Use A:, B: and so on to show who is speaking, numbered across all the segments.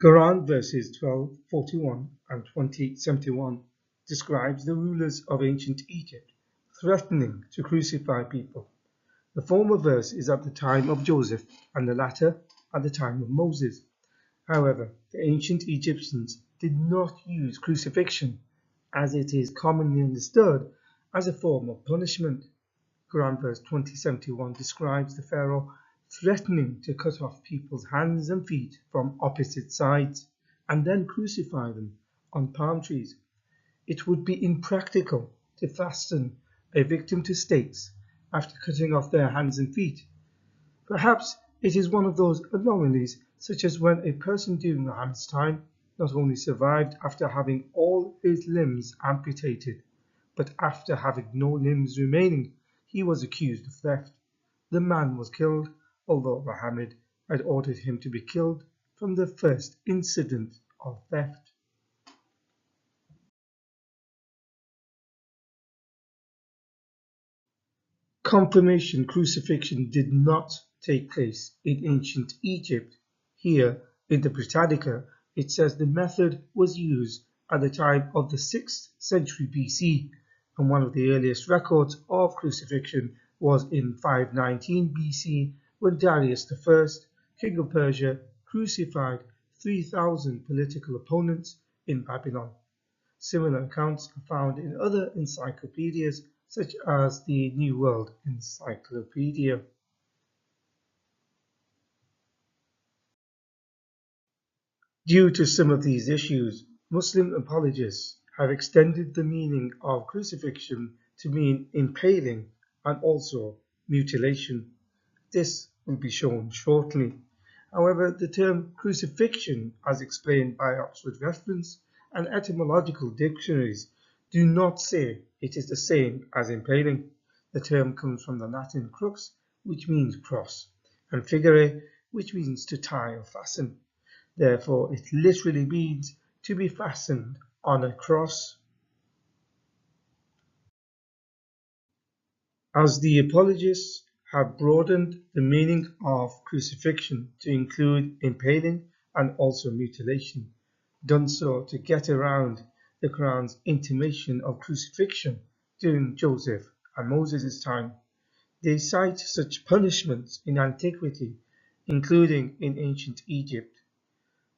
A: Quran verses 12:41 and 20:71 describes the rulers of ancient Egypt threatening to crucify people. The former verse is at the time of Joseph and the latter at the time of Moses. However, the ancient Egyptians did not use crucifixion as it is commonly understood as a form of punishment. Quran verse 2071 describes the Pharaoh threatening to cut off people's hands and feet from opposite sides and then crucify them on palm trees. It would be impractical to fasten a victim to stakes after cutting off their hands and feet. Perhaps it is one of those anomalies, such as when a person during Muhammad's time not only survived after having all his limbs amputated, but after having no limbs remaining, he was accused of theft. The man was killed, although Muhammad had ordered him to be killed from the first incident of theft. Confirmation crucifixion did not take place in ancient Egypt. Here, in the Britannica, it says the method was used at the time of the 6th century BC, and one of the earliest records of crucifixion was in 519 BC when Darius I, king of Persia, crucified 3,000 political opponents in Babylon. Similar accounts are found in other encyclopedias such as the New World Encyclopedia. Due to some of these issues, Muslim apologists have extended the meaning of crucifixion to mean impaling and also mutilation. This will be shown shortly. However, the term crucifixion, as explained by Oxford Reference and etymological dictionaries, do not say it is the same as impaling. The term comes from the Latin crux, which means cross, and figere, which means to tie or fasten. Therefore, it literally means to be fastened on a cross. As the apologists have broadened the meaning of crucifixion to include impaling and also mutilation, done so to get around the Quran's intimation of crucifixion during Joseph and Moses' time. They cite such punishments in antiquity, including in ancient Egypt.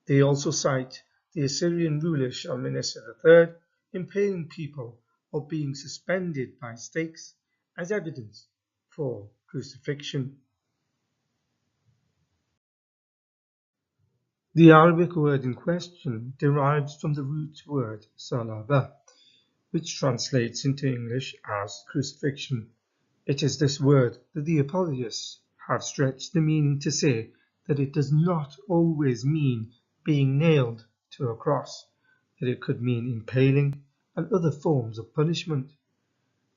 A: They also cite the Assyrian ruler Shalmaneser III impaling people or being suspended by stakes as evidence for crucifixion. The Arabic word in question derives from the root word salaba, which translates into English as crucifixion. It is this word that the apologists have stretched the meaning to say that it does not always mean being nailed to a cross, that it could mean impaling and other forms of punishment.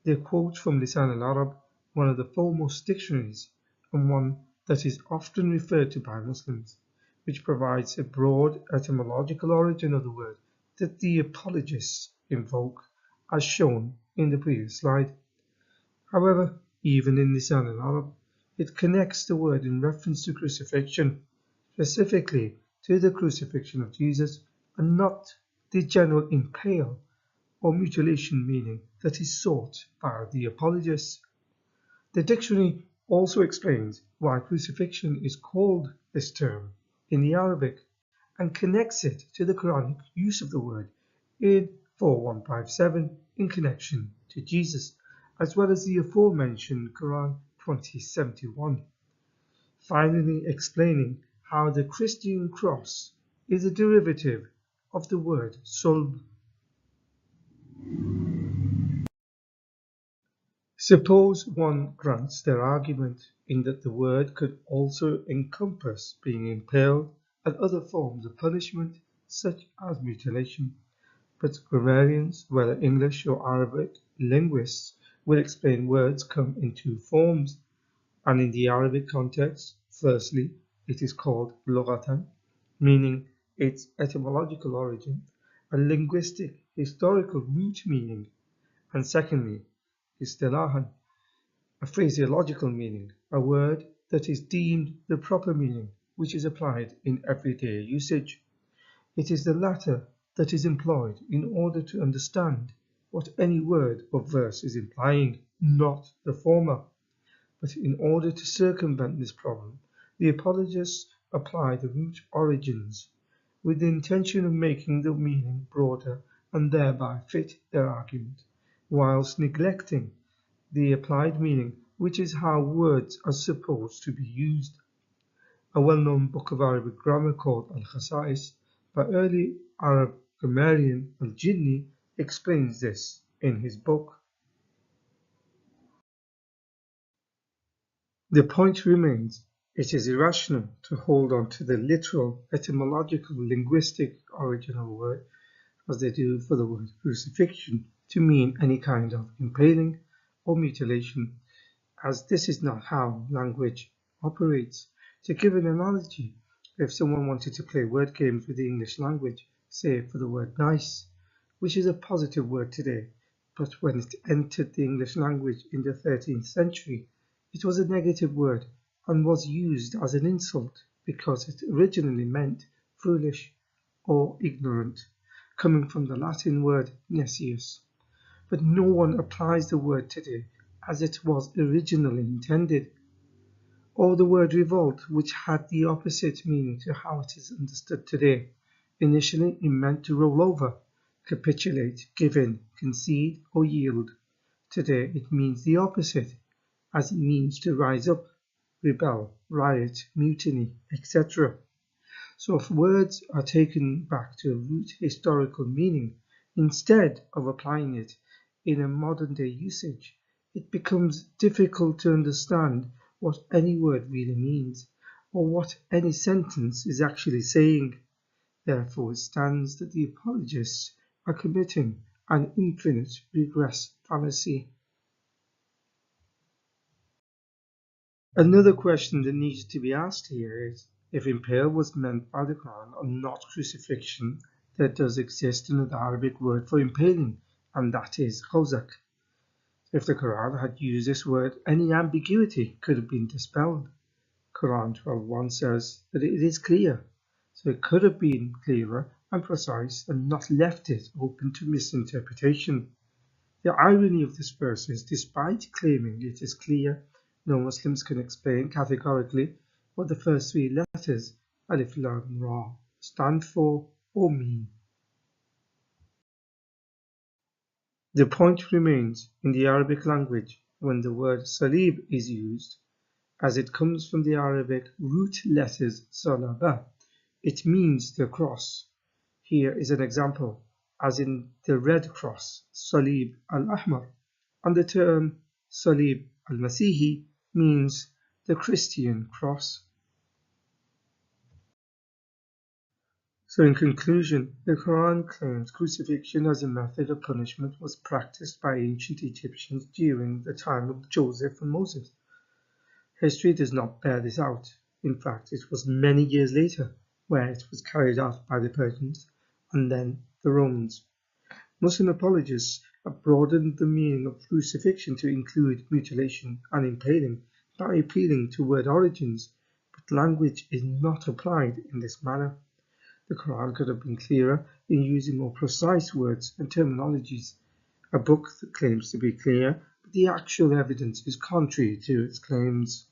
A: They quote from Lisan al-Arab, one of the foremost dictionaries and one that is often referred to by Muslims, which provides a broad etymological origin of the word that the apologists invoke, as shown in the previous slide. However, even in Lisan al-Arab, it connects the word in reference to crucifixion, specifically to the crucifixion of Jesus, and not the general impale or mutilation meaning that is sought by the apologists. The dictionary also explains why crucifixion is called this term in the Arabic and connects it to the Quranic use of the word in 4157 in connection to Jesus, as well as the aforementioned Quran 2071. Finally explaining how the Christian cross is a derivative of the word sulb. Suppose one grants their argument in that the word could also encompass being impaled and other forms of punishment such as mutilation, but grammarians, whether English or Arabic linguists, will explain words come in two forms, and in the Arabic context, firstly, it is called lughatan, meaning its etymological origin, a linguistic historical root meaning, and secondly, istilahan, a phraseological meaning, a word that is deemed the proper meaning which is applied in everyday usage. It is the latter that is employed in order to understand what any word or verse is implying, not the former. But in order to circumvent this problem, the apologists apply the root origins, with the intention of making the meaning broader and thereby fit their argument, whilst neglecting the applied meaning, which is how words are supposed to be used. A well-known book of Arabic grammar called Al-Khasa'is by early Arab grammarian Al-Jinni explains this in his book. The point remains, it is irrational to hold on to the literal, etymological, linguistic origin of a word, as they do for the word crucifixion, to mean any kind of impaling or mutilation, as this is not how language operates. To give an analogy, if someone wanted to play word games with the English language, say for the word nice, which is a positive word today, but when it entered the English language in the 13th century, it was a negative word and was used as an insult because it originally meant foolish or ignorant, coming from the Latin word necius. But no one applies the word today as it was originally intended. Or the word revolt, which had the opposite meaning to how it is understood today. Initially, it meant to roll over, capitulate, give in, concede, or yield. Today, it means the opposite, as it means to rise up, rebel, riot, mutiny, etc. So if words are taken back to a root historical meaning, instead of applying it in a modern-day usage, it becomes difficult to understand what any word really means, or what any sentence is actually saying. Therefore, it stands that the apologists are committing an infinite regress fallacy. Another question that needs to be asked here is, if impale was meant by the Quran and not crucifixion, there does exist another Arabic word for impaling, and that is khawzak. If the Quran had used this word, any ambiguity could have been dispelled. Quran 12:1 says that it is clear, so it could have been clearer and precise and not left it open to misinterpretation. The irony of this verse is, despite claiming it is clear, no Muslims can explain categorically what the first three letters, Alif Lam Ra, stand for or mean. The point remains, in the Arabic language, when the word salib is used, as it comes from the Arabic root letters salaba, it means the cross. Here is an example, as in the Red Cross, Salib al-Ahmar, and the term Salib al-Masihi means the Christian cross. So in conclusion, the Quran claims crucifixion as a method of punishment was practiced by ancient Egyptians during the time of Joseph and Moses. History does not bear this out. In fact, it was many years later where it was carried out by the Persians and then the Romans. Muslim apologists have broadened the meaning of crucifixion to include mutilation and impaling by appealing to word origins, but language is not applied in this manner. The Quran could have been clearer in using more precise words and terminologies. A book that claims to be clear, but the actual evidence is contrary to its claims.